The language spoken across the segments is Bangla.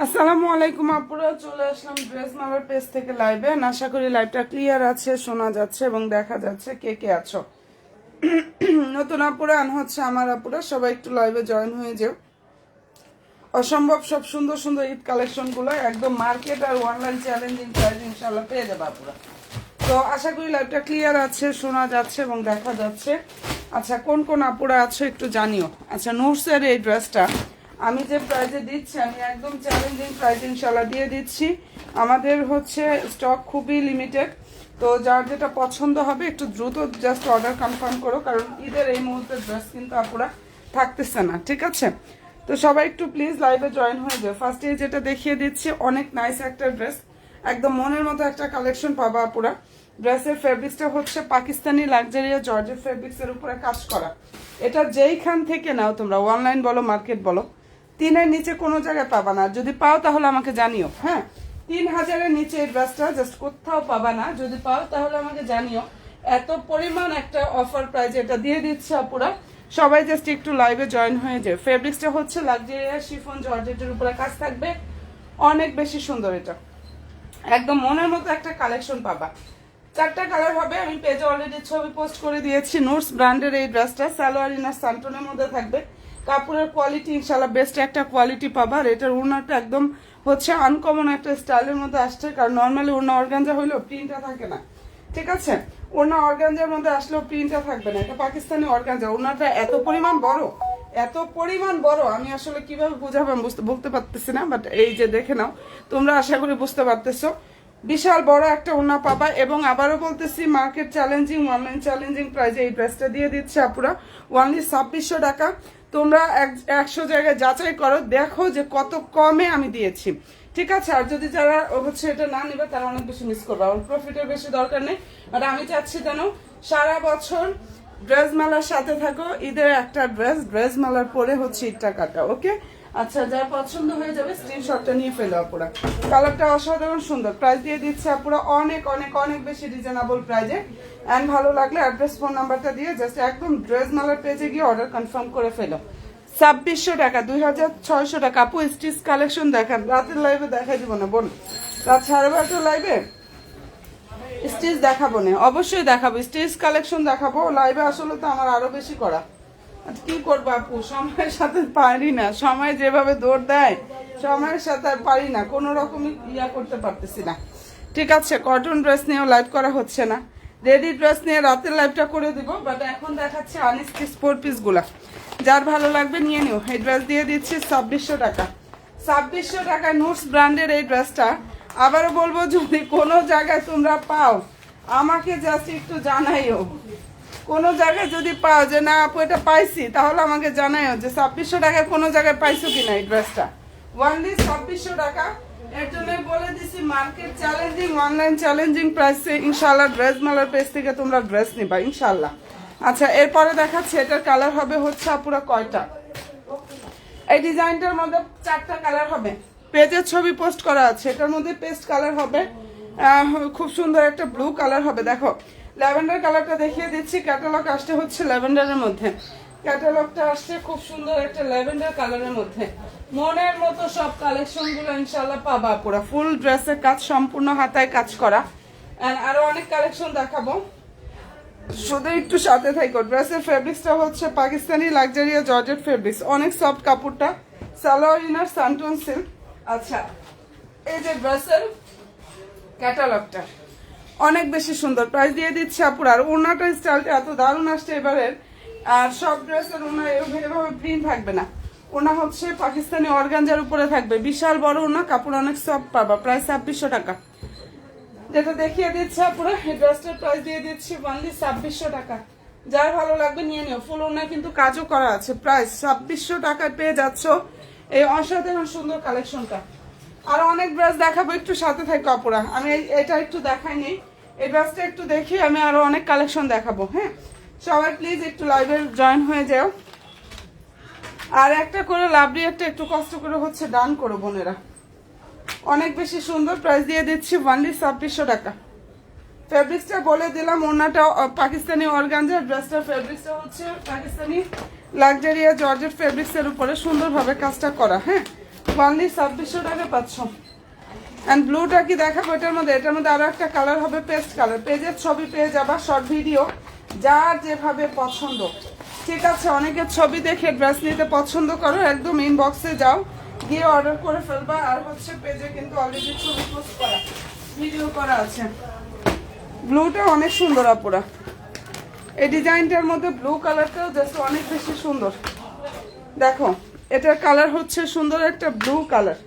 আসসালামু আলাইকুম আপুরা, চলে আসলাম ড্রেস মালার পেজ থেকে লাইভে। আশা করি লাইভটা ক্লিয়ার আছে, শোনা যাচ্ছে এবং দেখা যাচ্ছে। কে কে আছো? নতুন আপুরা হচ্ছে আমার আপুরা, সবাই একটু লাইভে জয়েন হয়ে যাও। অসম্ভব সব সুন্দর সুন্দর ঈদ কালেকশনগুলো একদম মার্কেট আর অনলাইন চ্যালেঞ্জিং প্রাইস ইনশাআল্লাহ পেয়ে যাবে আপুরা। তো আশা করি লাইভটা ক্লিয়ার আছে, শোনা যাচ্ছে এবং দেখা যাচ্ছে। আচ্ছা, কোন কোন আপুরা আছো একটু জানিও। আচ্ছা, নোটসের এই ড্রেসটা আমি যে প্রাইজে দিচ্ছি, আমি একদম চ্যালেঞ্জিং প্রাইস ইনশাল্লাহ দিয়ে দিচ্ছি। আমাদের হচ্ছে স্টক খুবই লিমিটেড, তো যার যেটা পছন্দ হবে একটু দ্রুত জাস্ট অর্ডার কনফার্ম করো, কারণ ঈদের এই মুহূর্তে ড্রেস কিন্তু আপুরা থাকতেছে না, ঠিক আছে? তো সবাই একটু প্লিজ লাইভে জয়েন হয়ে যাও। ফার্স্টে যেটা দেখিয়ে দিচ্ছি, অনেক নাইস একটা ড্রেস, একদম মনের মতো একটা কালেকশন পাবা আপুরা। ড্রেসের ফেব্রিক্সটা হচ্ছে পাকিস্তানি লাক্সারিয়া জর্জেট ফেব্রিক্সের উপরে কাজ করা। এটা যেইখান থেকে নাও তোমরা, অনলাইন বলো মার্কেট বলো, 3-এর নিচে কোনো জায়গায় পাবা না। যদি পাও তাহলে আমাকে জানিও। হ্যাঁ, 3000-এর নিচে এই ড্রেসটা জাস্ট কোথাও পাবা না। যদি পাও তাহলে আমাকে জানিও। এত পরিমাণ একটা অফার প্রাইস এটা দিয়ে দিচ্ছে আপুরা। সবাই জাস্ট একটু লাইভে জয়েন হয়ে যায়। ফেব্রিক্সটা হচ্ছে লাক্সারিয়া শিফন জর্জেটের উপরে কাজ থাকবে, অনেক বেশি সুন্দর। এটা একদম মনের মতো একটা কালেকশন পাবা। 4টা কালার হবে, আমি পেজে অলরেডি ছবি পোস্ট করে দিয়েছি। নোটস ব্র্যান্ডের এই ড্রেসটা সালোয়ার ইনার সান্টনের মধ্যে থাকবে। কাপড়ের কোয়ালিটি ইনশাল্লাহ বেস্ট একটা কোয়ালিটি পাবা। আর এটার ওড়নাটা একদম হচ্ছে আনকমন একটা স্টাইলের মধ্যে আসছে, কারণ নর্মালি ওড়না অর্গানজা হইলেও প্রিন্টটা থাকে না, ঠিক আছে? ওড়না অর্গানজার মধ্যে আসলেও প্রিন্টটা থাকবে না। এটা পাকিস্তানি অর্গানজা। ওড়নাটা এত পরিমাণ বড়, এত পরিমাণ বড়, আমি আসলে কিভাবে বুঝাবো বলতে পারতেছি না, বাট এই যে দেখে নাও তোমরা, আশা করি বুঝতে পারতেছো। বিশাল বড় একটা ওড়না পাবা। এবং আবারও বলতেছি, মার্কেট চ্যালেঞ্জিং অনলাইন চ্যালেঞ্জিং প্রাইসে এই ড্রেসটা দিয়ে দিচ্ছে আপুরা অনলি 2600 টাকা। তোমরা 100 জায়গায় যাচাই করো, দেখো যে কত কমে আমি দিয়েছি, ঠিক আছে? আর যদি যারা হচ্ছে এটা না নেবে তারা অনেক বেশি মিস করবে। আমার প্রফিটের বেশি দরকার নেই, বাট আমি চাচ্ছি যেন সারা বছর ড্রেস মেলার সাথে থাকো। ঈদের একটা ড্রেস মেলার পরে হচ্ছে ঈদটা কাটা, ওকে? আচ্ছা, যার পছন্দ হয়ে যাবে স্ক্রিনশটটা নিয়ে ফেলো আপুরা। কালারটা অসাধারণ সুন্দর। প্রাইস দিয়ে দিচ্ছে আপুরা অনেক অনেক অনেক বেশি রিজনেবল প্রাইজে। অ্যান্ড ভালো লাগলে অ্যাড্রেস ফোন নাম্বারটা দিয়ে জাস্ট একদম ড্রেস মেলার পেজে গিয়ে অর্ডার কনফার্ম করে ফেলো। 2600 টাকা, 2600 টাকা। আপু স্টিচ কালেকশন দেখান, রাতের লাইভে দেখাই দিব না বোন, রাত 12:30 লাইভে স্টিচ দেখাবো না, অবশ্যই দেখাবো। স্টিচ কালেকশন দেখাবো লাইভে, আসলে তো আমার আরো বেশি করা। কি করবো আপু, সময়ের সাথে পারি না। সময় যেভাবে দৌড় দেয়, সময়ের সাথে আর পারি না, কোনো রকমই করতে পারতেছি না, ঠিক আছে? কটন ড্রেস নিয়েও লাইভ করা হচ্ছে না। রেডি ড্রেস নিয়ে রাতের লাইভটা করে দিব, বাট এখন দেখাচ্ছে আনস্টিচ 4 পিস গুলা। যার ভালো লাগবে নিয়ে নিও। এই ড্রেস দিয়ে দিচ্ছি 2600 টাকা। 2600 টাকায় নোটস ব্র্যান্ডের এই ড্রেসটা। আবারও বলবো, যদি কোনো জায়গায় তোমরা পাও আমাকে জাস্ট একটু জানাইও। কোনো জায়গায় যদি পাও যে না আপু এটা পাইছি, তাহলে আমাকে জানাইও যে 2600 টাকায় কোনো জায়গায় পাইছো কিনা এই ড্রেসটা। ওনলি 2600 টাকা। এর জন্য বলে দিছি মার্কেট চ্যালেঞ্জিং অনলাইন চ্যালেঞ্জিং প্রাইসে ইনশাল্লাহ ড্রেস মেলার পেজ থেকে তোমরা ড্রেস নিবা ইনশাল্লাহ। আচ্ছা, এরপরে দেখাচ্ছি এটার কালার হবে হচ্ছে পুরো কয়টা। এই ডিজাইনটার মধ্যে 4টা কালার হবে। পেজের ছবি পোস্ট করা আছে, এটার মধ্যে পেস্ট কালার হবে, খুব সুন্দর একটা ব্লু কালার হবে। দেখো ল্যাভেন্ডার কালারটা দেখিয়ে দিচ্ছি। ক্যাটালগ আসছে হচ্ছে ল্যাভেন্ডারের মধ্যে। ক্যাটালগটা আসছে খুব সুন্দর একটা ল্যাভেন্ডার কালারের মধ্যে। মনের মতো সব কালেকশনগুলো ইনশাল্লাহ পাবা পুরো। ফুল ড্রেসের কাজ, সম্পূর্ণ হাতায় কাজ করা। আরো অনেক কালেকশন দেখাবো, শুধু একটু সাথে থাকো। ড্রেসের ফেব্রিক্সটা হচ্ছে পাকিস্তানি লাক্সারিয়া জর্জেট ফেব্রিক্স, অনেক সফট কাপড়টা। সালোয়ার ইনার সান্টন সিল্ক। আচ্ছা, এই যে ড্রেসের ক্যাটালগটা অনেক বেশি সুন্দর। প্রাইস দিয়ে দিচ্ছে আপুরা। আর ওড়নাটার স্টাইলটা এত দারুণ আসছে এবারের। আর সব ড্রেসের ওড়না এভাবে প্রিন্ট থাকবে না। ওড়না হচ্ছে পাকিস্তানি অর্গানজার উপরে থাকবে, বিশাল বড় ওড়না, কাপড় অনেক সফট পাবা। প্রাইস 2600 টাকা। যেটা দেখিয়ে দিচ্ছে আপুরা, এই ড্রেসটার প্রাইস দিয়ে দিচ্ছি অনলি 2600 টাকা। যার ভালো লাগবে নিয়ে নিও। ফুল ওড়না কিন্তু কাজও করা আছে। প্রাইস 2600 টাকায় পেয়ে যাচ্ছ এই অসাধারণ সুন্দর কালেকশনটা। আর অনেক ড্রেস দেখাবো, একটু সাথে থাকো আপুরা। আমি এটা একটু দেখাই নেই, এই ড্রেসটা একটু দেখি, আমি আরো অনেক কালেকশন দেখাবো। হ্যাঁ, সবাই প্লিজ একটু লাইভে জয়েন হয়ে যাও। আর একটা করে লাভলি একটা একটু কষ্ট করে হচ্ছে ডান করো বোনেরা, অনেক বেশি সুন্দর। প্রাইস দিয়ে দিচ্ছি অনলি 2600 টাকা। ফেব্রিক্সটা বলে দিলাম, ওড়নাটা পাকিস্তানি অর্গানজা, ড্রেসটার ফেব্রিক্সটা হচ্ছে পাকিস্তানি লাক্সারিয়া জর্জেট ফেব্রিক্সের উপরে সুন্দরভাবে কাজটা করা। হ্যাঁ, অনলি 2600 টাকা পাচ্ছ। অ্যান্ড ব্লুটা কি দেখাবো এটার মধ্যে আরো একটা কালার হবে পেস্ট কালার। পেজের ছবি পেয়ে যাবা, শর্ট ভিডিও, যার যেভাবে পছন্দ। ঠিক আছে, অনেকের ছবি দেখে ড্রেস নিতে পছন্দ করো, একদম ইনবক্সে যাও, গিয়ে অর্ডার করে ফেলবা। আর হচ্ছে পেজে কিন্তু অলরেডি ছবি পোস্ট করা, ভিডিও করা আছে। ব্লুটা অনেক সুন্দর আপুরা, এই ডিজাইনটার মধ্যে ব্লু কালারটাও জাস্ট অনেক বেশি সুন্দর। দেখো এটার কালার হচ্ছে সুন্দর একটা ব্লু কালার।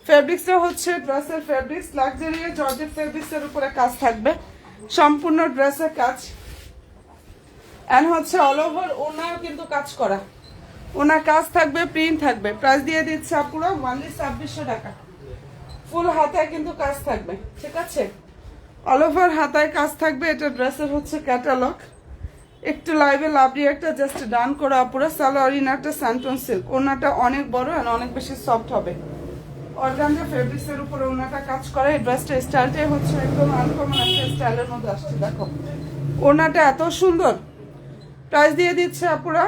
ফেব্রিক্সটা হচ্ছে ড্রেসের ফেব্রিক্স, লাক্সারি জর্জেট ফেব্রিক্সের উপরে কাজ থাকবে, সম্পূর্ণ ড্রেসের কাজ। এন্ড হচ্ছে অল ওভার ওনাও কিন্তু কাজ করা, ওনার কাজ থাকবে, প্রিন্ট থাকবে। প্রাইস দিয়ে দিচ্ছে পুরো অনলি 2600 টাকা। ফুল হাতায় কিন্তু কাজ থাকবে, ঠিক আছে, অল ওভার হাতায় কাজ থাকবে। এটা ড্রেসের হচ্ছে ক্যাটালগ। একটু লাইভে লাভলি একটা জাস্ট ডান করা পুরো সালোয়ার ইনারটা স্যান্টন সিল্ক, ওনাটা অনেক বড় আর অনেক বেশি সফট হবে। অর্গানজা ফেব্রিক্সের উপরে ওনাটা কাজ করে। এই ড্রেসটা স্টাইলটাই হচ্ছে একদম আনকমন একটা স্টাইলের মধ্যে আসছে। দেখো ওনাটা এত সুন্দর। প্রাইস দিয়ে দিচ্ছে আপুরা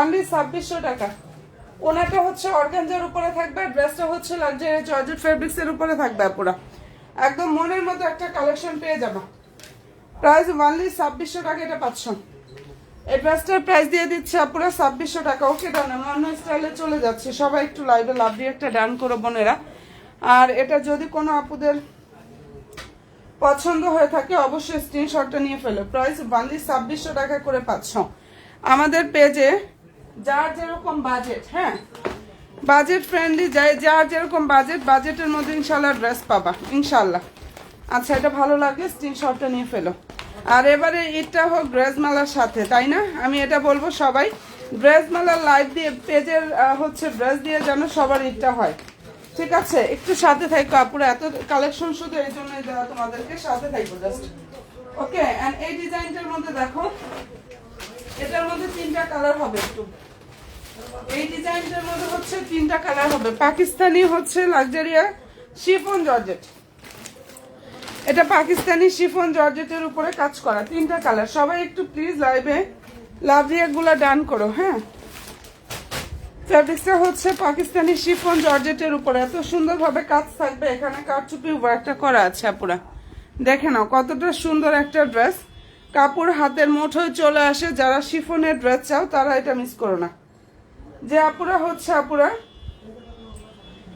অনলি 2600 টাকা। ওনাটা হচ্ছে অর্গানজার উপরে থাকবে, ড্রেসটা হচ্ছে লাক্সারি জর্জেট ফেব্রিক্সের উপরে থাকবে আপুরা। একদম মনের মতো একটা কালেকশন পেয়ে যাবে। প্রাইস অনলি 2600 টাকা এটা পাচ্ছ। এই ড্রেসটার প্রাইস দিয়ে দিচ্ছে আপুরা 2600 টাকা। ওকে ডান, আমি অন্য স্টাইলে চলে যাচ্ছি। সবাই একটু লাইভে লাভ দিয়ে একটা ডান করো বোনেরা। আর এটা যদি কোনো আপুদের পছন্দ হয়ে থাকে অবশ্যই স্ক্রিনশটটা নিয়ে ফেলো। প্রাইস অনলি 2600 টাকা করে পাচ্ছ আমাদের পেজে। যার যেরকম বাজেট, হ্যাঁ বাজেট ফ্রেন্ডলি, যার যেরকম বাজেটের মধ্যে ইনশাল্লাহ ড্রেস পাবা ইনশাল্লাহ। আচ্ছা, এটা ভালো লাগে স্ক্রিনশটটা নিয়ে ফেলো। আর এবারে ঈদটা হোক ড্রেস মেলার সাথে, তাই না? আমি এটা বলবো সবাই ড্রেস মেলার লাইভ দিয়ে পেজের হচ্ছে ড্রেস দিয়ে যেন সবার ঈদটা হয়, ঠিক আছে? একটু সাথে থাকো আপুরা, এত কালেকশন শুধু এই জন্যই দেওয়া তোমাদেরকে, সাথে থাকবো জাস্ট। ওকে, এন্ড এই ডিজাইনটার মধ্যে দেখো, এটার মধ্যে 3টা কালার হবে। একটু এই ডিজাইনটার মধ্যে হচ্ছে 3টা কালার হবে। পাকিস্তানি হচ্ছে লাক্সারিয়া শিফন জর্জেট, এটা পাকিস্তানি শিফন জর্জেটের উপরে কাজ করা। 3টা কালার। সবাই একটু প্লিজ লাইভে লাভ রিয়াক্টগুলো ডান করো, হ্যাঁ। ফেব্রিক্সটা হচ্ছে পাকিস্তানি শিফন জর্জেটের উপরে এত সুন্দরভাবে কাজ থাকবে। এখানে কারচুপি ওয়ার্কটা করা আছে আপুরা, দেখে নাও কতটা সুন্দর একটা ড্রেস। কাপড় হাতের মুঠোয় চলে আসে। যারা শিফনের ড্রেস চাও তারা এটা মিস করো না। যে আপুরা হচ্ছে আপুরা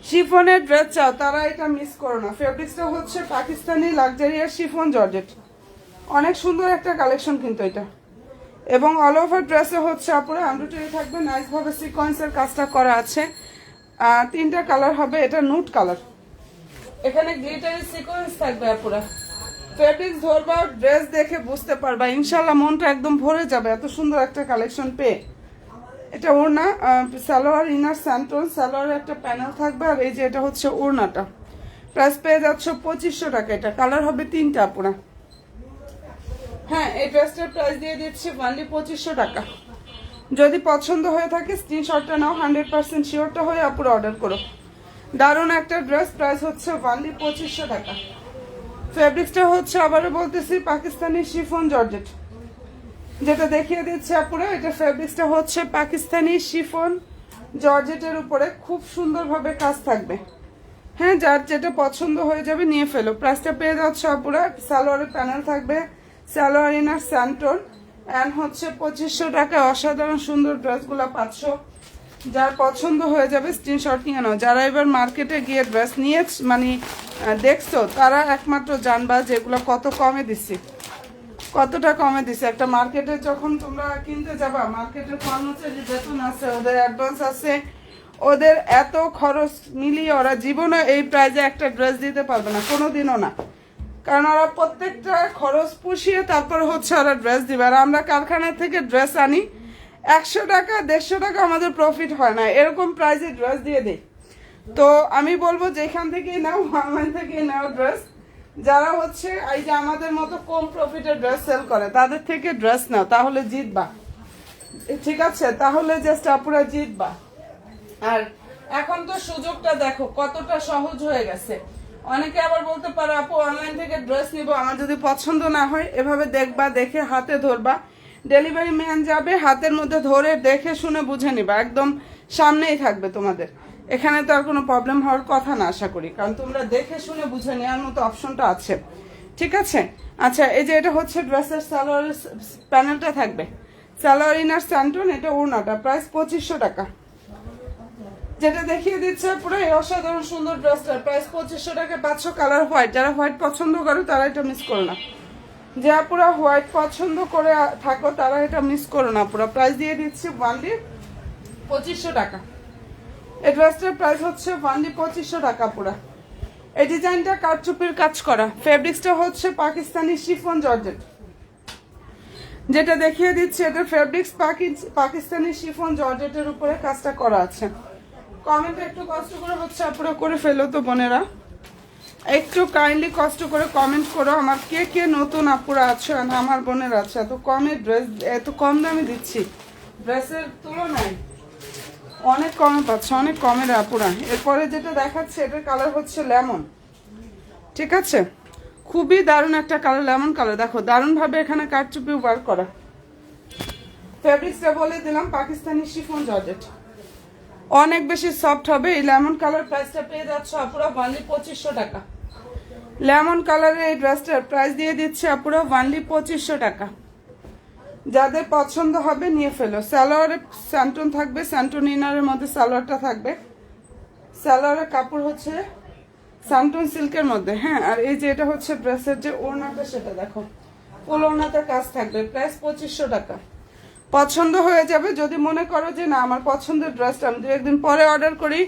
শিফনের ড্রেস চাও তারা এটা মিস করো না। ফেব্রিক্সটা হচ্ছে পাকিস্তানি লাক্সারিয়ার শিফন জর্জেট, অনেক সুন্দর একটা কালেকশন কিন্তু এটা। এবং অল ওভার ড্রেসে হচ্ছে আপুরা এমব্রয়ডারি থাকবে, নাইস ভাবে সিকোয়েন্সের কাজটা করা আছে। 3টা কালার হবে। এটা নুট কালার, এখানে গ্লিটারি সিকোয়েন্স থাকবে আপুরা। ফেব্রিক্স ধরবা, ড্রেস দেখে বুঝতে পারবা ইনশাল্লাহ, মনটা একদম ভরে যাবে এত সুন্দর একটা কালেকশন পেয়ে। এটা ওড়না, সালোয়ার ইনার স্যান্টন, সালোয়ারের একটা প্যানেল থাকবে। আর এই যে এটা হচ্ছে ওড়নাটা। প্রাইস পেয়ে যাচ্ছে 2500 টাকা। এটা কালার হবে 3টা আপুরা। হ্যাঁ, এই ড্রেসটার প্রাইস দিয়ে দিচ্ছি অনলি 2500 টাকা। যদি পছন্দ হয়ে থাকে স্ক্রিনশটটা নাও, 100% শিওরটা হয়ে আপুরা অর্ডার করো। দারুণ একটা ড্রেস, প্রাইস হচ্ছে অনলি 2500 টাকা। ফেব্রিক্সটা হচ্ছে আবারও বলতেছি পাকিস্তানি শিফন জর্জেট, যেটা দেখিয়ে দিচ্ছে আপুরা। এটা ফেব্রিক্সটা হচ্ছে পাকিস্তানি শিফন জর্জেটের উপরে খুব সুন্দরভাবে কাজ থাকবে। হ্যাঁ, যার যেটা পছন্দ হয়ে যাবে নিয়ে ফেলো। প্রাইসটা পেয়ে যাচ্ছে আপুরা। সালোয়ারের প্যানেল থাকবে, সালোয়ার ইনার স্যান্টন, অ্যান্ড হচ্ছে 2500 টাকা। অসাধারণ সুন্দর ড্রেসগুলো পাচ্ছ। যার পছন্দ হয়ে যাবে স্ক্রিনশট নিয়ে নাও। যারা এবার মার্কেটে গিয়ে ড্রেস নিয়ে মানে দেখছো তারা একমাত্র জানবা যেগুলো কত কমে দিচ্ছি, কতটা কমে দিছে। একটা মার্কেটে যখন তোমরা কিনতে যাবা, মার্কেটের কর্মচারী বেতন আছে, ওদের অ্যাডভান্স আছে, ওদের এত খরচ মিলিয়ে ওরা জীবনে এই প্রাইজে একটা ড্রেস দিতে পারবে না, কোনোদিনও না। কারণ ওরা প্রত্যেকটা খরচ পুষিয়ে তারপর হচ্ছে ওরা ড্রেস দিবে। আর আমরা কারখানা থেকে ড্রেস আনি, 100 টাকা 150 টাকা আমাদের প্রফিট হয় না, এরকম প্রাইজে ড্রেস দিয়ে দেয়। তো আমি বলবো যেখান থেকেই নাও, অনলাইন থেকেই নাও ড্রেস। যারা হচ্ছে এই যে আমাদের মতো কম প্রফিটের ড্রেস সেল করে তাদের থেকে ড্রেস নাও, তাহলে জিতবা, ঠিক আছে? তাহলে জাস্ট আপুরা জিতবা। আর এখন তো সুযোগটা দেখো কতটা সহজ হয়ে গেছে। অনেকে আবার বলতে পারো আপু অনলাইন থেকে ড্রেস নিবো, আমার যদি পছন্দ না হয়, এভাবে দেখবা, দেখে হাতে ধরবা, ডেলিভারি ম্যান যাবে হাতের মধ্যে ধরে দেখে শুনে বুঝে নিবা, একদম সামনেই থাকবে তোমাদের। এখানে তো আর কোনো প্রবলেম হওয়ার কথা না আশা করি, কারণ তোমরা দেখে শুনে বুঝে নেওয়ার মতো অপশনটা আছে। ঠিক আছে, আচ্ছা এই যে এটা হচ্ছে ড্রেসের সালোয়ারের প্যানেলটা থাকবে, সালোয়ার ইনার স্যান্টন, এটা ওড়নাটা, প্রাইস 2500 টাকা। যেটা দেখিয়ে দিচ্ছে পুরো এই অসাধারণ সুন্দর ড্রেসটার প্রাইস 2500 টাকা। 500 কালার হোয়াইট, যারা হোয়াইট পছন্দ করো তারা এটা মিস করো না, যারা পুরো হোয়াইট পছন্দ করে থাকো তারা এটা মিস করো না। পুরো প্রাইস দিয়ে দিচ্ছি ওয়ানলি 2500 টাকা। এই ড্রেসটার প্রাইস হচ্ছে ওয়ানলি 2500 টাকা পুরো। এই ডিজাইনটা কারচুপির কাজ করা, ফেব্রিক্সটা হচ্ছে পাকিস্তানি শিফন জর্জেট। যেটা দেখিয়ে দিচ্ছে এটা ফেব্রিক্স পাকিস্তানি শিফন জর্জেটের উপরে কাজটা করা আছে। কমেন্ট একটু কষ্ট করে হচ্ছে আপুরা করে ফেলো তো বোনেরা, একটু কাইন্ডলি কষ্ট করে কমেন্ট করো আমার কে কে নতুন আপুরা আছে আর আমার বোনের আছে। এত কমে ড্রেস, এত কম দামে দিচ্ছি, ড্রেসের তুলনায় অনেক কমে পাচ্ছে, অনেক কমের আপুরা। এরপরে যেটা দেখাচ্ছে এটার কালার হচ্ছে লেমন। ঠিক আছে, খুবই দারুণ একটা কালার, লেমন কালার। দেখো দারুণভাবে এখানে কারচুপি ওয়ার্ক করা। ফেব্রিক্সটা বলে দিলাম পাকিস্তানি শিফন জর্জেট, অনেক বেশি সফট হবে। এই লেমন কালার প্রাইসটা পেয়ে যাচ্ছে আপুরা ওয়ানলি 2500 টাকা। লেমন কালারের এই ড্রেসটার প্রাইস দিয়ে দিচ্ছে আপুরা ওয়ানলি 2500 টাকা। যাদের পছন্দ হবে নিয়ে ফেলো। সালোয়ারে স্যান্টন থাকবে, স্যান্টন ইনারের মধ্যে সালোয়ারটা থাকবে। সালোয়ারের কাপড় হচ্ছে স্যান্টন সিল্কের মধ্যে, হ্যাঁ। আর এই যে এটা হচ্ছে ড্রেসের যে ওড়নাটা, সেটা দেখো ফুল ওড়নাতে কাজ থাকবে, প্রাইস 2500 টাকা। পছন্দ হয়ে যাবে। যদি মনে করো যে না আমার পছন্দের ড্রেসটা আমি 2-1 দিন পরে অর্ডার করি,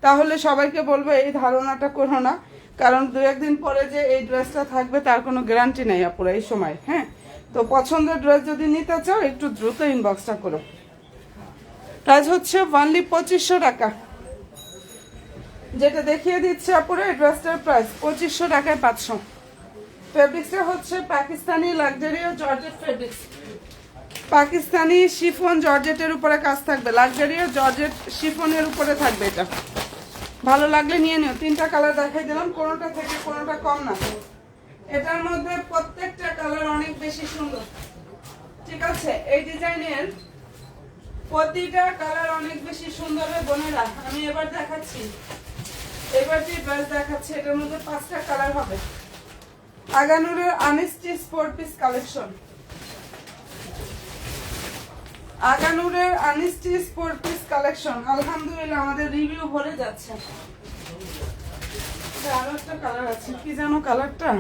তাহলে সবাইকে বলবো এই ধারণাটা করো না, কারণ 2-1 দিন পরে যে এই ড্রেসটা থাকবে তার কোনো গ্যারান্টি নেই আপুরা এই সময়, হ্যাঁ। তো পছন্দের ড্রেস যদি নিতে চাও একটু দ্রুত ইনবক্সটা করো। প্রাইস হচ্ছে ওয়ানলি 2500 টাকা। যেটা দেখিয়ে দিচ্ছে আপুরা এই ড্রেসটার প্রাইস 2500 টাকায় 500। ফেব্রিক্সটা হচ্ছে পাকিস্তানি লাক্সারিও জর্জেট ফেব্রিক্স, পাকিস্তানি শিফন জর্জেটের উপরে কাজ থাকবে, লাক্সারিও জর্জেট শিফনের উপরে থাকবে। এটা ভালো লাগলে নিয়ে নিও। 3টা কালার দেখাই দিলাম, কোনোটা থেকে কোনোটা কম না। এটার মধ্যে প্রত্যেকটা কালার অনেক বেশি সুন্দর। ঠিক আছে, এই ডিজাইনের প্রতিটা কালার অনেক বেশি সুন্দর বোনেরা। আমি এবার দেখাচ্ছি, এবার যে ড্রেস দেখাচ্ছি এটার মধ্যে 5টা কালার হবে। আগানুরের আনস্টিচ 4 পিস কালেকশন, আগানুরের আনস্টিচ 4 পিস কালেকশন। আলহামদুলিল্লাহ আমাদের রিভিউ ভরে যাচ্ছে। আরো একটা কালার আছে, কি জানো কালারটা,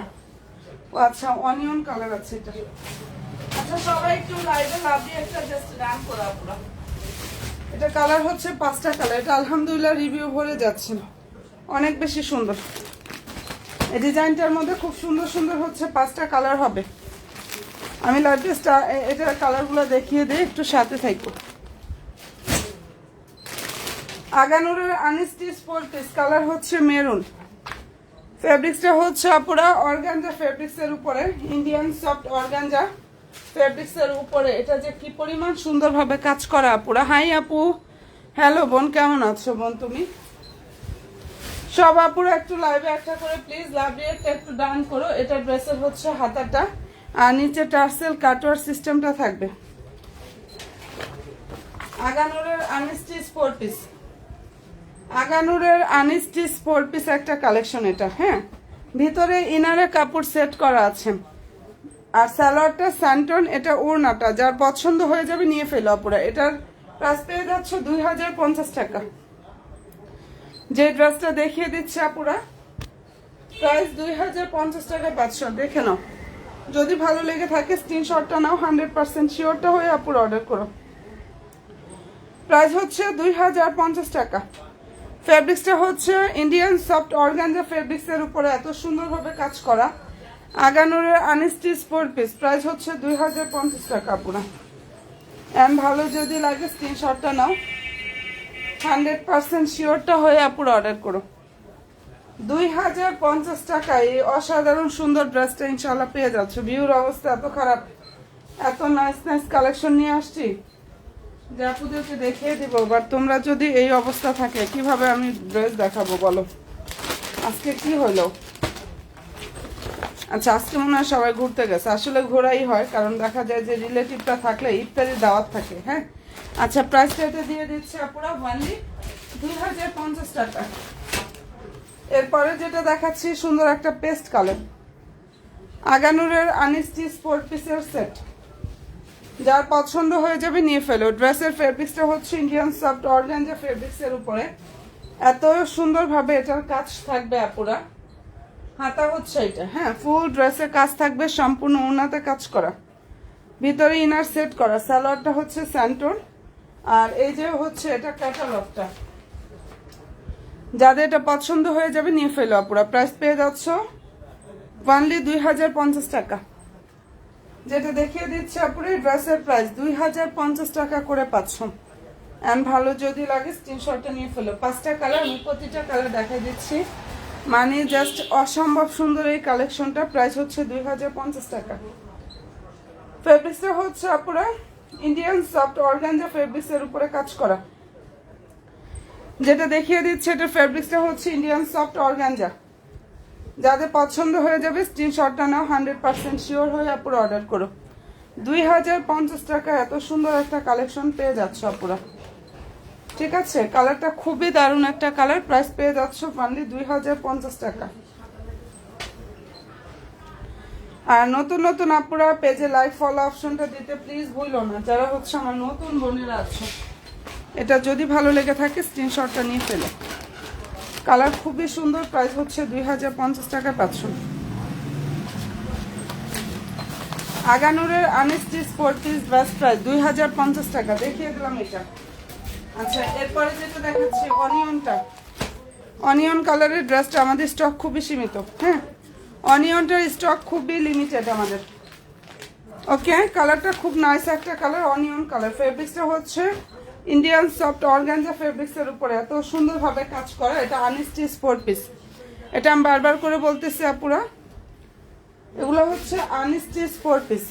আচ্ছা অনিয়ন কালার আছে এটা। আচ্ছা সবাই একটু লাইভে লাভ দিয়ে একটা জাস্ট ডান করা পুরো। এটা কালার হচ্ছে 5টা কালার। এটা আলহামদুলিল্লাহ রিভিউ ভরে যাচ্ছে, অনেক বেশি সুন্দর। এই ডিজাইনটার মধ্যে খুব সুন্দর সুন্দর হচ্ছে 5টা কালার হবে। আমি লাইভটা এটার কালারগুলো দেখিয়ে দিই, একটু সাথে থাকবো। আগানুরের আনস্টিচ 4 পিস কালার হচ্ছে মেরুন। ফেব্রিক্সটা হচ্ছে আপুরা অর্গানজা ফেব্রিক্সের উপরে, ইন্ডিয়ান সফট অর্গানজা ফেব্রিক্সের উপরে। এটা যে কি পরিমাণ সুন্দরভাবে কাজ করা আপুরা। হাই আপু, হ্যালো বোন, কেমন আছো বোন তুমি? সব আপুরা একটু লাইভে একটা করে প্লিজ লাভ দিয়ে একটু ডান করো। এটা ড্রেসের হচ্ছে হাতাটা, আর নিচে টার্সেল কাটওয়ার সিস্টেমটা থাকবে। আগানুরের আনস্টিচ 4 পিস, আগানুরের আনস্টিচ 4 পিস একটা কালেকশন এটা, হ্যাঁ। ভিতরে ইনারে কাপড় সেট করা আছে, আর সালোয়ারটা স্যান্টন, এটা ওড়নাটা। যার পছন্দ হয়ে যাবে নিয়ে ফেলো আপুরা। এটার প্রাইস পেয়ে যাচ্ছে 2050 টাকা। যে ড্রেসটা দেখিয়ে দিচ্ছে আপুরা প্রাইস 2050 টাকা 500। দেখে নাও, যদি ভালো লেগে থাকে স্ক্রিনশটটা নাও, 100% শিওরটা হয়ে আপুরা অর্ডার করো। প্রাইস হচ্ছে 2050 টাকা। ফেব্রিক্সটা হচ্ছে ইন্ডিয়ান সফট অর্গানজা ফেব্রিক্সের উপরে এত সুন্দরভাবে কাজ করা। আগানুরের আনস্টিচ 4 পিস, প্রাইস হচ্ছে 2050 টাকা পুরা। ভালো যদি লাগে স্ক্রিনশটটা নাও, 100% শিওরটা হয়ে আপুরা অর্ডার করো। 2050 টাকায় এই অসাধারণ সুন্দর ড্রেসটা ইনশাল্লাহ পেয়ে যাচ্ছ। ভিউর অবস্থা এত খারাপ, এত নাইস নাইস কালেকশন নিয়ে আসছি যে আপুদেরকে দেখিয়ে দিব। বাট তোমরা যদি এই অবস্থা থাকে কিভাবে আমি ড্রেস দেখাবো বলো? আজকে কি হলো? আচ্ছা আজকে মনে হয় সবাই ঘুরতে গেছে। আসলে ঘোরাই হয়, কারণ দেখা যায় যে রিলেটিভটা থাকলে ইফতারির দাওয়াত থাকে, হ্যাঁ। আচ্ছা প্রাইসটা এটা দিয়ে দিচ্ছে আপুরা ওয়ানলি 2050 টাকা। এরপরে যেটা দেখাচ্ছি সুন্দর একটা পেস্ট কালার, আগানুরের আনিস্টি স্পোর্ট পিসের সেট। যার পছন্দ হয়ে যাবে নিয়ে ফেলো। ড্রেসের ফেব্রিক্সটা হচ্ছে ইন্ডিয়ান সফট অর্গানজা ফেব্রিক্সের উপরে। এত সুন্দরভাবে এটার কাজ থাকবে আপুরা। হাতা হচ্ছে এটা, হ্যাঁ, ফুল ড্রেসের কাজ থাকবে, সম্পূর্ণ ওড়নাতে কাজ করা, ভিতরে ইনার সেট করা। সালোয়ারটা হচ্ছে স্যান্টোর, আর এই যে হচ্ছে এটা ক্যাটালগটা। যাদের এটা পছন্দ হয়ে যাবে নিয়ে ফেলো আপুরা। প্রাইস পেয়ে যাচ্ছ অনলি 2050 টাকা। যেটা দেখিয়ে দিচ্ছে আপুরা ড্রেসের প্রাইস 2050 টাকা করে পাচ্ছ। এন্ড ভালো যদি লাগে স্ক্রিনশটটা নিয়ে ফেলো। 5টা কালার, আমি প্রতিটা কালার দেখাই দিচ্ছি। মানে জাস্ট অসম্ভব সুন্দর এই কালেকশনটা। প্রাইস হচ্ছে 2050 টাকা। ফেব্রিক্সটা হচ্ছে আপুরা ইন্ডিয়ান সফট অর্গানজা ফেব্রিক্সের উপরে কাজ করা। যেটা দেখিয়ে দিচ্ছে এটা ফেব্রিক্সটা হচ্ছে ইন্ডিয়ান সফট অর্গানজা। যাদের পছন্দ হয়ে যাবে স্ক্রিনশটটা নাও, 100% শিওর হয়ে আপুরা অর্ডার করো। 2050 টাকা এত সুন্দর একটা কালেকশন পেয়ে যাচ্ছ আপুরা। ঠিক আছে, কালারটা খুবই দারুণ একটা কালার। প্রাইস পেয়ে যাচ্ছ অনলি 2050 টাকা। আর নতুন নতুন আপুরা পেজে লাইক ফলো অপশনটা দিতে প্লিজ ভুলো না, যারা হচ্ছে আমার নতুন বোনেরা আছে। এটা যদি ভালো লেগে থাকে স্ক্রিনশটটা নিয়ে ফেলো। কালার খুবই সুন্দর। প্রাইস হচ্ছে 2050 টাকা পাচ্ছ। আগানুরের আনেস্টি স্পোর্ট পিস বেস্ট প্রাইস 2050 টাকা। দেখিয়ে দিলাম এটা। আচ্ছা, এরপরে যেটা দেখাচ্ছি অনিয়নটা। অনিয়ন কালারের ড্রেসটা আমাদের স্টক খুবই সীমিত, হ্যাঁ, অনিয়নটার স্টক খুবই লিমিটেড আমাদের। ওকে, কালারটা খুব নাইস একটা কালার, অনিয়ন কালার। ফেব্রিক্সটা হচ্ছে ইন্ডিয়ান সফট অর্গানজা ফেব্রিক্সের উপরে এত সুন্দরভাবে কাজ করা। এটা আনিস্টি স্পোর্ট পিস, এটা আমি বারবার করে বলতেছি আপুরা, এগুলো হচ্ছে আনিস্টি স্পোর্ট পিস।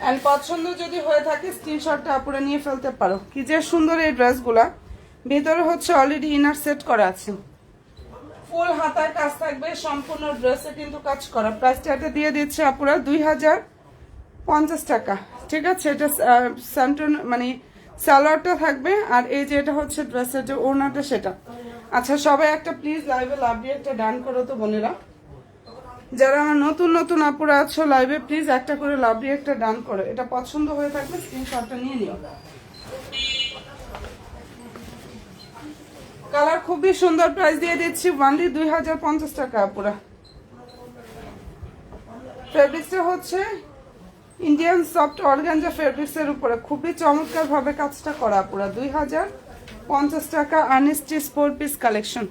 এন্ড পছন্দ যদি হয়ে থাকে স্ক্রিনশটটা আপুরা নিয়ে ফেলতে পারো। কি যে সুন্দর এই ড্রেসগুলা। ভিতরে হচ্ছে অলরেডি ইনার সেট করা আছে, ফুল হাতার কাজ থাকবে, সম্পূর্ণ ড্রেসে কিন্তু কাজ করা। প্রাইসটা এটা দিয়ে দিচ্ছে আপুরা 2050 টাকা। ঠিক আছে, এটা স্যান্টন মানে সালোয়ারটা থাকবে, আর এই যে এটা হচ্ছে ড্রেসের যে ওড়নাটা সেটা। আচ্ছা, সবাই একটা প্লিজ লাইভে লাভ দিয়ে একটা ডান করো তো বোনেরা। যারা আমার নতুন নতুন আপুরা আছো লাইভে প্লিজ একটা করে লাভ দিয়ে একটা ডান করো। এটা পছন্দ হয়ে থাকবে স্ক্রিনশটটা নিয়ে নিও। কালার খুবই সুন্দর। প্রাইস দিয়ে দিচ্ছি অনলি 2050 টাকা আপুরা। ফেব্রিক্সটা হচ্ছে ইন্ডিয়ান সফট অর্গানজা ফেব্রিক্সের উপরে খুবই চমৎকার ভাবে কাজটা করা আপুরা। 2050 টাকা আর্নেস্টি স্পোর্ট পিস কালেকশন।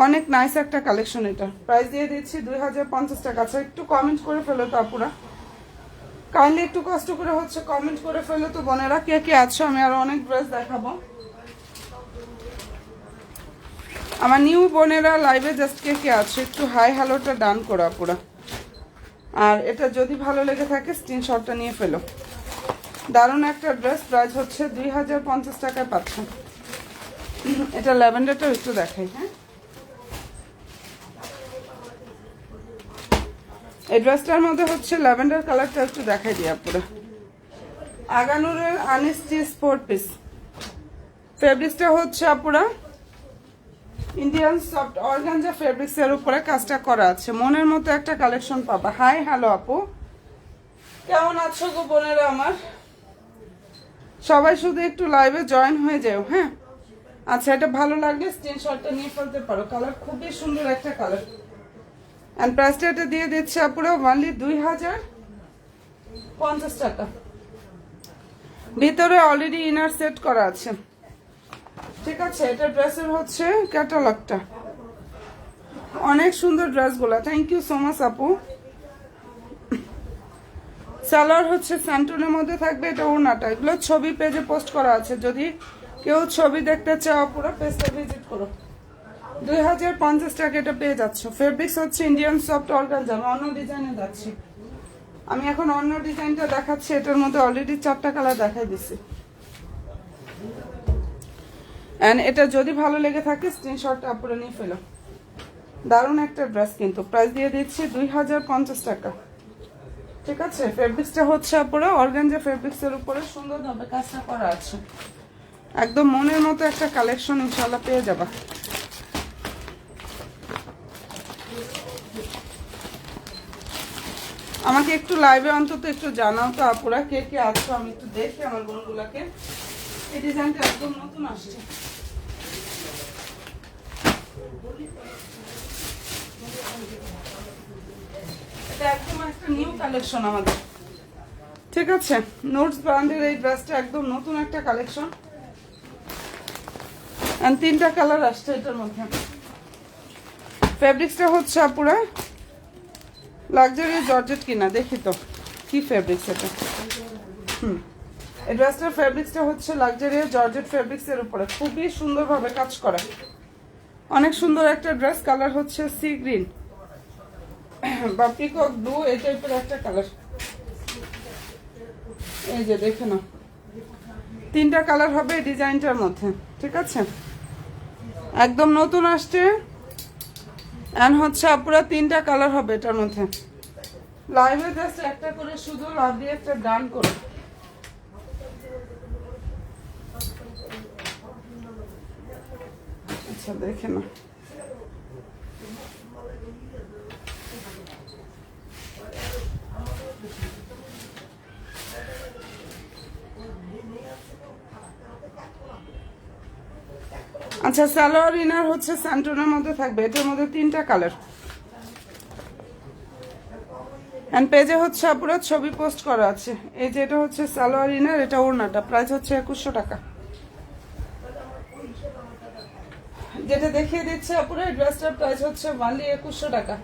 অনেক নাইস একটা কালেকশন এটা। প্রাইস দিয়ে দিচ্ছি 2050 টাকা। আচ্ছা, একটু কমেন্ট করে ফেলো তো আপুরা, কাইন্ডলি একটু কষ্ট করে হচ্ছে কমেন্ট করে ফেলো তো বোনেরা, কে কে আছো। আমি আরো অনেক ড্রেস দেখাবো। আমার নিউ বোনেরা লাইভে জাস্ট কে কে আছো একটু হাই হ্যালোটা ডান করো আপুরা। আর এটা যদি ভালো লেগে থাকে স্ক্রিনশটটা নিয়ে ফেলো। দারুণ একটা ড্রেস। প্রাইস হচ্ছে 2050 টাকায় পাচ্ছেন। এটা ল্যাভেন্ডারটাও একটু দেখাই, হ্যাঁ, এই ড্রেসটার মধ্যে হচ্ছে ল্যাভেন্ডার কালারটা একটু দেখাই দিই আপুরা। আগানুরের আনিস্টি স্পোর্ট পিস। ফেব্রিক্সটা হচ্ছে আপুরা ইন্ডিয়ান সফট অর্গানজা ফেব্রিক্স এর উপরে কাজটা করা আছে। মনের মতো একটা কালেকশন পাবা। হাই হ্যালো আপু, কেমন আছো গো বোনেরা আমার? সবাই শুধু একটু লাইভে জয়েন হয়ে যাও, হ্যাঁ। আচ্ছা, এটা ভালো লাগলে স্ক্রিনশটটা নিয়ে ফেলতে পারো। কালার খুবই সুন্দর একটা কালার। এন্ড প্রাইসটা এটা দিয়ে দিচ্ছে আপুরা অনলি 2050 টাকা। ভিতরে অলরেডি ইনার সেট করা আছে। ঠিক আছে, এটা ড্রেসের হচ্ছে ক্যাটালগটা। অনেক সুন্দর ড্রেসগুলো। থ্যাংক ইউ সো মাচ আপু। সালোয়ার হচ্ছে স্যান্টনের মধ্যে থাকবে, এটা ওড়নাটা। এগুলো ছবি পেজে পোস্ট করা আছে, যদি কেউ ছবি দেখতে চাও পুরো পেজটা ভিজিট করো। 2050 টাকা এটা পেয়ে যাচ্ছ। ফেব্রিক্স হচ্ছে ইন্ডিয়ান সফট অর্গানজা। অন্য ডিজাইনে যাচ্ছি আমি এখন, অন্য ডিজাইনটা দেখাচ্ছি। এটার মধ্যে অলরেডি 4টা কালার দেখাই দিছি। এন্ড এটা যদি ভালো লেগে থাকে স্ক্রিনশটটা আপুরে নিয়ে ফেলো। দারুণ একটা ড্রেস কিন্তু। প্রাইস দিয়ে দিচ্ছি 2050 টাকা। ঠিক আছে, ফেব্রিক্সটা হচ্ছে পুরো অর্গানজা ফেব্রিক্সের উপরে সুন্দরভাবে কাজটা করা আছে। একদম মনের মতো একটা কালেকশন ইনশাআল্লাহ পেয়ে যাবা। আমাকে একটু লাইভে অন্তত একটু জানাও তো আপুরা কে কে আছো, আমি একটু দেখি আমার বোনগুলাকে। এই ডিজাইনটা একদম নতুন আসছে। এটা একদম একটা নিউ কালেকশন আমাদের, ঠিক আছে। নোটস ব্র্যান্ডের এই ড্রেসটা একদম নতুন একটা কালেকশন। এন্ড 3টা কালার আসছে এটার মধ্যে। ফেব্রিক্সটা হচ্ছে পুরো লাক্সারি জর্জেট কিনা, দেখি তো কি ফেব্রিক্স এটা। এই ড্রেসটার ফেব্রিক্সটা হচ্ছে লাক্সারি জর্জেট ফেব্রিক্সের উপরে খুবই সুন্দরভাবে কাজ করা। অনেক সুন্দর একটা ড্রেস। কালার হচ্ছে সি গ্রিন বা পিকক ব্লু, এই টাইপের একটা কালার। এই যে দেখে নাও, 3টা কালার হবে এই ডিজাইনটার মধ্যে, ঠিক আছে। একদম নতুন আসছে এন্ড হচ্ছে পুরো 3টা কালার হবে এটার মধ্যে। লাইভে জাস্ট একটা করে শুধু লাভ দিয়ে একটা ডান করো। আচ্ছা দেখে না, আচ্ছা সালোয়ার ইনার হচ্ছে স্যান্টনের মধ্যে থাকবে। এটার মধ্যে 3টা কালার। এন্ড পেজে হচ্ছে পুরো ছবি পোস্ট করা আছে। এই যে এটা হচ্ছে সালোয়ার ইনার, এটা ওড়নাটা, প্রাইস হচ্ছে 2100 টাকা। যেটা দেখিয়ে দিচ্ছে পুরো ড্রেসটার প্রাইস হচ্ছে অনলি 2100 টাকা।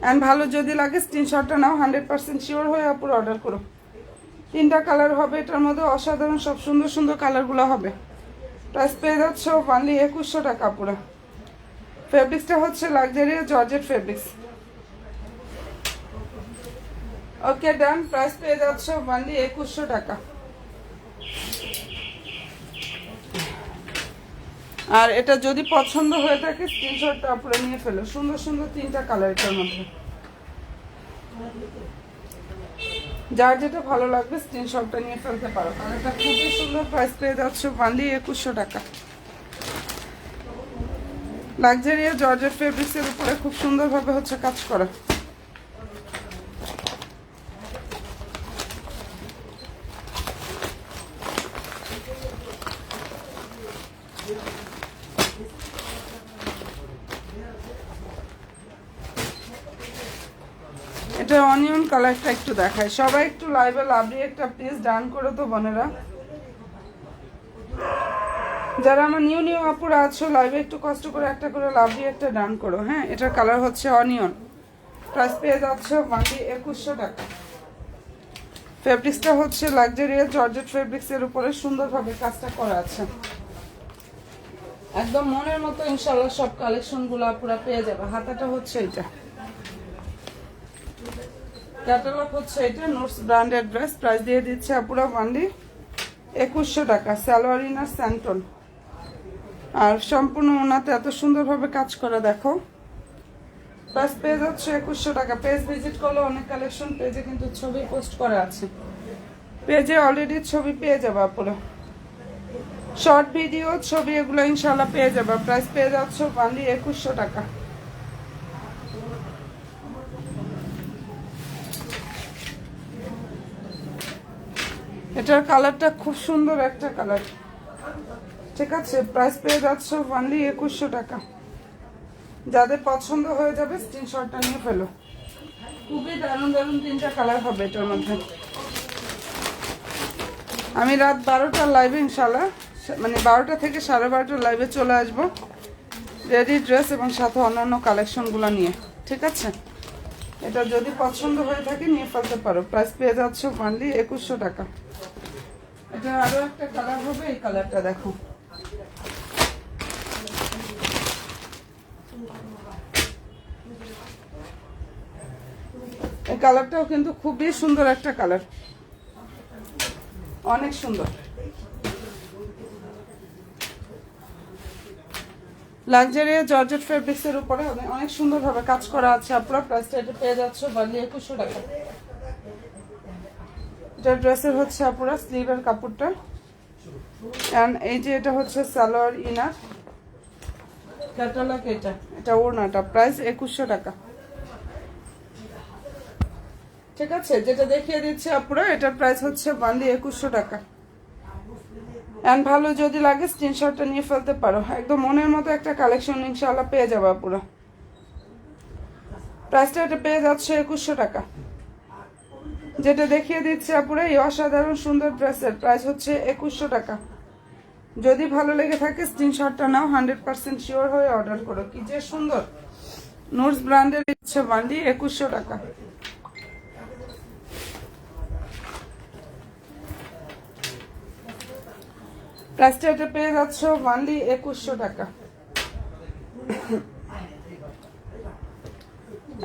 এন্ড ভালো যদি লাগে স্ক্রিনশটটা নাও, 100% শিওর হয়ে পুরো অর্ডার করো। 3টা কালার হবে এটার মধ্যে, অসাধারণ সব সুন্দর সুন্দর কালারগুলো হবে। প্রাইস পেয়ে যাচ্ছে অনলি 2100 টাকা পুরো। ফেব্রিক্সটা হচ্ছে লাক্সারি জর্জেট ফেব্রিক্স। ওকে ডান, প্রাইস পেয়ে যাচ্ছে অনলি 2100 টাকা। আর এটা যদি পছন্দ হয়ে থাকে স্ক্রিনশটটা আপনারা নিয়ে ফেলো। সুন্দর সুন্দর 3টা কালার এটার মধ্যে, যার যেটা ভালো লাগবে স্ক্রিনশটটা নিয়ে ফেলতে পারো। কালারটা খুবই সুন্দর। প্রাইস পেয়ে যাচ্ছে অনলি 2100 টাকা। লাক্সারি জর্জেট ফেব্রিক্সের উপরে খুব সুন্দরভাবে হচ্ছে কাজ করা। এটা অনিয়ন কালারটা একটু দেখায় সবাই, একটু লাইভে লাভলি একটা প্লিজ ডান করো তো বোনেরা। যারা আমার নিউ নিউ আপুরা আছো লাইভে একটু কষ্ট করে একটা করে লাভলি একটা ডান করো। হ্যাঁ, এটার কালার হচ্ছে অনিয়ন। প্রাইস পেয়ে যাচ্ছে অনলি 2100 টাকা। ফেব্রিক্সটা হচ্ছে লাক্সারি জর্জেট ফেব্রিক্সের উপরে সুন্দরভাবে কাজটা করা আছে। একদম মনের মতো ইনশাআল্লাহ সব কালেকশনগুলো আপুরা পেয়ে যাবে। হাতাটা হচ্ছে এটা, ক্যাটালগ হচ্ছে এটা, নোটস ব্র্যান্ডের ড্রেস। প্রাইস দিয়ে দিচ্ছে আপুরা অনলি 2100 টাকা। সালোয়ার ইনার স্যান্টন, আর সম্পূর্ণ ওনাতে এত সুন্দরভাবে কাজ করা দেখো। প্রাইস পেয়ে যাচ্ছে 2100 টাকা। পেজ ভিজিট করলে অনেক কালেকশন পেজে কিন্তু ছবি পোস্ট করা আছে। পেজে অলরেডি ছবি পেয়ে যাবে আপুরা, শর্ট ভিডিও ছবি এগুলো ইনশাআল্লাহ পেয়ে যাবে। প্রাইস পেয়ে যাচ্ছে অনলি 2100 টাকা। এটার কালারটা খুব সুন্দর একটা কালার, ঠিক আছে। প্রাইস পেয়ে যাচ্ছে অনলি 2100 টাকা। যাদের পছন্দ হয়ে যাবে স্ক্রিনশটটা নিয়ে ফেলো। খুবই দারুণ দারুণ 3টা কালার হবে এটার মধ্যে। আমি রাত 12টার লাইভে ইনশাআল্লাহ, মানে 12টা থেকে 12:30টার লাইভে চলে আসব রেডি ড্রেস এবং সাথে অন্যান্য কালেকশনগুলো নিয়ে, ঠিক আছে। এটা যদি পছন্দ হয়ে থাকে নিয়ে ফেলতে পারো। প্রাইস পেয়ে যাচ্ছে অনলি 2100 টাকা। এটা আরো একটা কালার হবে, এই কালারটা দেখো। এই কালারটাও কিন্তু খুবই সুন্দর একটা কালার, অনেক সুন্দর। লাক্সারি জর্জেট ফেব্রিক্সের উপরে অনেক সুন্দরভাবে কাজ করা আছে। আপনারা প্রাইসটা এটা পেয়ে যাচ্ছে অনলি 2100 টাকা। এটা ড্রেসের হচ্ছে আপুরা স্লিভের কাপড়টা, এন্ড এই যে এটা হচ্ছে সালোয়ার ইনার ক্যাটালগ। এটা ওড়নাটা, প্রাইস 2100 টাকা। ঠিক আছে, যেটা দেখিয়ে দিচ্ছি আপুরা এটার প্রাইস হচ্ছে বান্ডি 2100 টাকা। এন্ড ভালো যদি লাগে স্ক্রিনশটটা নিয়ে ফেলতে পারো, একদম মনের মতো একটা কালেকশন ইনশাআল্লাহ পেয়ে যাবে আপুরা। প্রাইসটা এটা পেয়ে যাচ্ছে 2100 টাকা। যেটা দেখিয়ে দিচ্ছি আপুরা এই অসাধারণ সুন্দর ড্রেসের প্রাইস হচ্ছে 2100 টাকা। যদি ভালো লেগে থাকে স্ক্রিনশটটা নাও, 100% শিওর হয়ে অর্ডার করো। কি যে সুন্দর নুটস ব্র্যান্ডের হচ্ছে বান্ডি 2100 টাকা। প্রাইসটা এটা পেয়ে যাচ্ছ বান্ডি 2100 টাকা।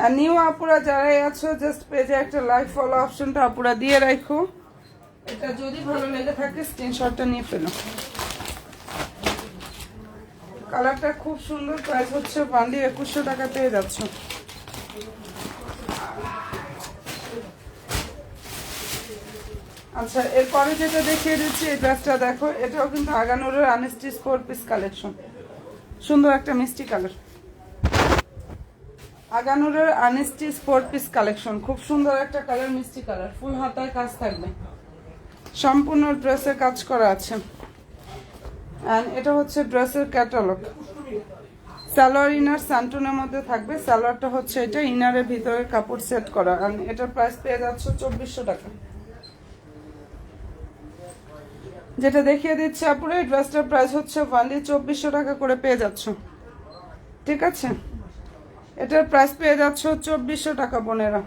আর নিউ আপুরা যারাই আছো জাস্ট পেজে একটা লাইক ফলো অপশনটা আপুরা দিয়ে রাখো। এটা যদি ভালো লেগে থাকে স্ক্রিনশটটা নিয়ে ফেলো। কালারটা খুব সুন্দর, প্রাইস হচ্ছে বান্ডি 2100 টাকা পেয়ে যাচ্ছ। আচ্ছা, এরপরে যেটা দেখিয়ে দিচ্ছি এই ড্রেসটা দেখো, এটাও কিন্তু আগানুরের আনস্টিচ 4 পিস কালেকশন। সুন্দর একটা মিষ্টি কালার, আগানুরের আনস্টিচ 4 পিস কালেকশন, খুব সুন্দর একটা কালার, মিষ্টি কালার, ফুল হাতায় কাজ থাকবে, সম্পূর্ণ ড্রেসে কাজ করা আছে। এন্ড এটা হচ্ছে ড্রেসের ক্যাটালগ। সালোয়ার ইনার স্যান্টনের মধ্যে থাকবে, সালোয়ারটা হচ্ছে এটা, ইনারের ভিতরে কাপড় সেট করা। আর এটার প্রাইস পেয়ে যাচ্ছে 2400 টাকা। যেটা দেখিয়ে দিচ্ছি আপুরে এই ড্রেসটার প্রাইস হচ্ছে বান্ডি 2400 টাকা করে পেয়ে যাচ্ছ। ঠিক আছে, এটার প্রাইস পেয়ে যাচ্ছ 2400 টাকা বোনেরা।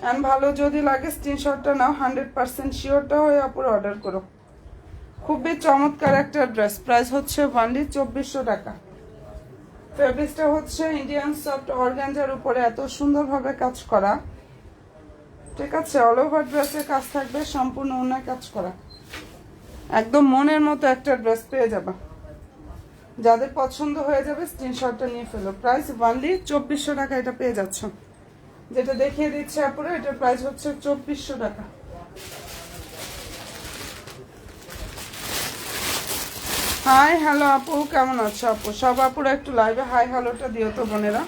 এন্ড ভালো যদি লাগে স্ক্রিনশটটা নাও, 100% শিওরটা হয়ে আপুরে অর্ডার করো। খুবই চমৎকার একটা ড্রেস, প্রাইস হচ্ছে বান্ডি 2400 টাকা। ফেব্রিক্সটা হচ্ছে ইন্ডিয়ান সফট অর্গানজার উপরে এত সুন্দরভাবে কাজ করা। ঠিক আছে, অল ওভার ড্রেসের কাজ থাকবে, সম্পূর্ণ ওনার কাজ করা, একদম মনের মতো একটা ড্রেস পেয়ে যাবে। যাদের পছন্দ হয়ে যাবে স্ক্রিনশটটা নিয়ে ফেলো। প্রাইস বান্ডি 2400 টাকা এটা পেয়ে যাচ্ছ। যেটা দেখিয়ে দিচ্ছে আপুরা এটার প্রাইস হচ্ছে 2400 টাকা। হাই হ্যালো আপু, কেমন আছো আপু? সব আপুরা একটু লাইভে হাই হ্যালোটা দিও তো বোনেরা।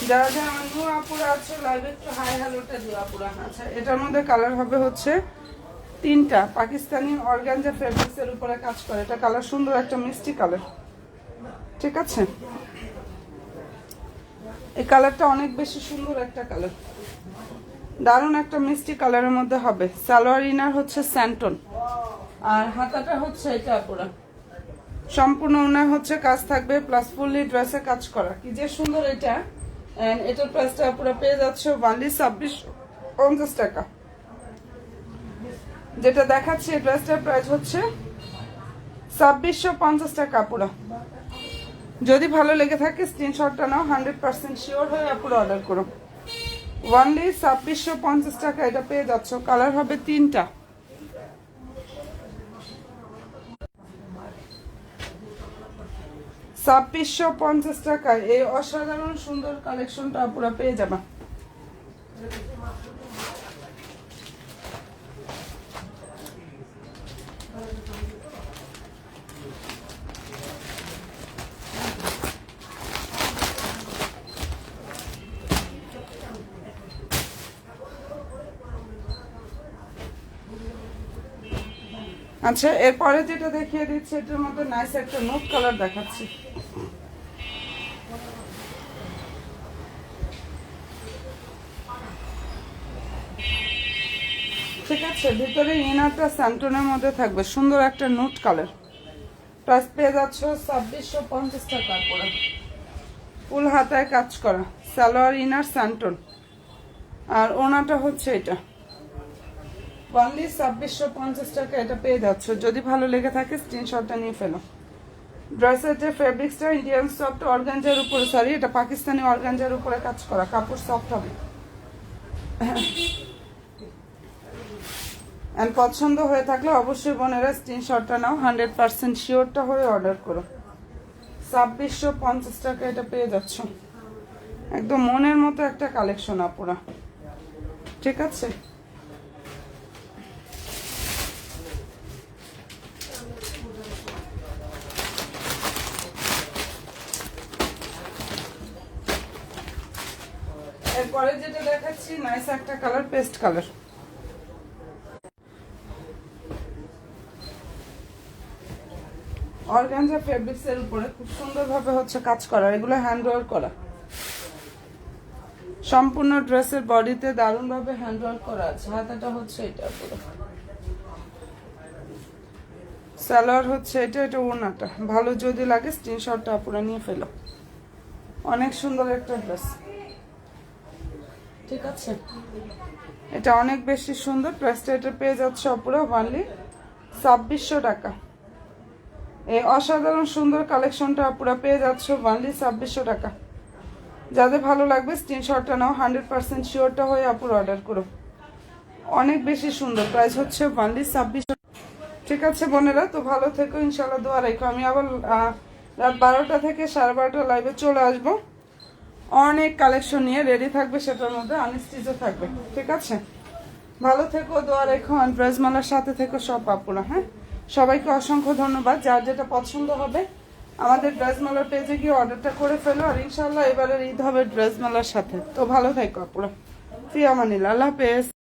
যারা যারা আমার নিউ আপুরা আছে লাইভে একটু হাই হ্যালোটা দিও আপুরা। আচ্ছা, এটার মধ্যে কালার হবে হচ্ছে 3টা, পাকিস্তানি অর্গানজা ফেব্রিক্সের উপরে কাজ করে। এটা কালার সুন্দর একটা মিষ্টি কালার। ঠিক আছে, এই কালারটা অনেক বেশি সুন্দর একটা কালার, দারুণ একটা মিষ্টি কালারের মধ্যে হবে। সালোয়ার ইনার হচ্ছে স্যান্টন, আর হাতাটা হচ্ছে এটা পুরো সম্পূর্ণ ওনার হচ্ছে কাজ থাকবে, প্লাস ফুললি ড্রেসে কাজ করা। কি যে সুন্দর এটা। এন্ড এটার প্রাইসটা পুরো পেয়ে যাচ্ছে বান্ডি 2650 টাকা। যেটা দেখাচ্ছি এই ড্রেসটার প্রাইস হচ্ছে 2650 টাকা পুরো। যদি ভালো লেগে থাকে স্ক্রিনশটটা নাও, 100% শিওর হয়ে আপুরো অর্ডার করো। ওয়ানলি 2650 টাকা এটা পেয়ে যাচ্ছ। কালার হবে 3টা। $2650 টাকায় এই অসাধারণ সুন্দর কালেকশনটা পুরো পেয়ে যাবা। আচ্ছা, এরপরে যেটা দেখিয়ে দিচ্ছি এটার মধ্যে নাইস একটা নুড কালার দেখাচ্ছি। ঠিক আছে, ভিতরে ইনারটা স্যান্টনের মধ্যে থাকবে, সুন্দর একটা নুড কালার। প্রাইস পেয়ে যাচ্ছ 2650 টাকা করে। ফুল হাতায় কাজ করা, সালোয়ার ইনার স্যান্টন, আর ওনাটা হচ্ছে এটা। অনলি 2650 টাকা এটা পেয়ে যাচ্ছ। যদি ভালো লেগে থাকে স্ক্রিনশটটা নিয়ে ফেলো। ড্রেসের যে ফেব্রিক্সটা ইন্ডিয়ান সফট অর্গানজার উপরে, সরি এটা পাকিস্তানি অর্গানজার উপরে কাজ করা, কাপড় সফট হবে। এন্ড পছন্দ হয়ে থাকলে অবশ্যই বোনেরা স্ক্রিনশটটা নাও, 100% শিওরটা হয়ে অর্ডার করো। 2650 টাকা এটা পেয়ে যাচ্ছ। একদম মনের মতো একটা কালেকশন আপুরা, ঠিক আছে। এরপরে যেটা দেখাচ্ছি নাইস একটা colour, paste colour. Organza fabrics এর উপরে খুব সুন্দরভাবে হচ্ছে কাজ করা, এগুলো হ্যান্ড ওয়ার্ক করা। সম্পূর্ণ ড্রেসের বডিতে দারুণভাবে হ্যান্ড ওয়ার্ক করা আছে। হাতাটা হচ্ছে এটা পুরো, সালোয়ার হচ্ছে এটা, এটা ওড়নাটা। ভালো যদি লাগে স্ক্রিনশটটা পুরো নিয়ে ফেলো। অনেক সুন্দর একটা ড্রেস, ঠিক আছে। এটা অনেক বেশি সুন্দর। প্রাইসটা এটা পেয়ে যাচ্ছে পুরো অনলি 2600 টাকা। এই অসাধারণ সুন্দর কালেকশনটা পুরো পেয়ে যাচ্ছে অনলি 2600 টাকা। যাদের ভালো লাগবে স্ক্রিনশটটা নাও, 100% শিওরটা হয়ে আপুর অর্ডার করো। অনেক বেশি সুন্দর, প্রাইস হচ্ছে অনলি 2600। ঠিক আছে বোনেরা, তো ভালো থেকো, ইনশাল্লাহ দোয়া রেখো। আমি আবার রাত 12টা থেকে 12:30 লাইভে চলে আসবো, অনেক কালেকশন নিয়ে রেডি থাকবে, সেটার মধ্যে আনস্টিচও থাকবে, ঠিক আছে। ভালো থেকো, দোয়া রেখো, আর ড্রেসমালার সাথে থেকো সব আপুরা। হ্যাঁ, সবাইকে অসংখ্য ধন্যবাদ। যার যেটা পছন্দ হবে আমাদের ড্রেসমালার পেজে গিয়ে অর্ডারটা করে ফেলো। আর ইনশাল্লাহ এবারের ঈদ হবে ড্রেসমালার সাথে। তো ভালো থেকো আপুরা, ফি আমানিল্লাহ, আল্লাহ হাফেজ।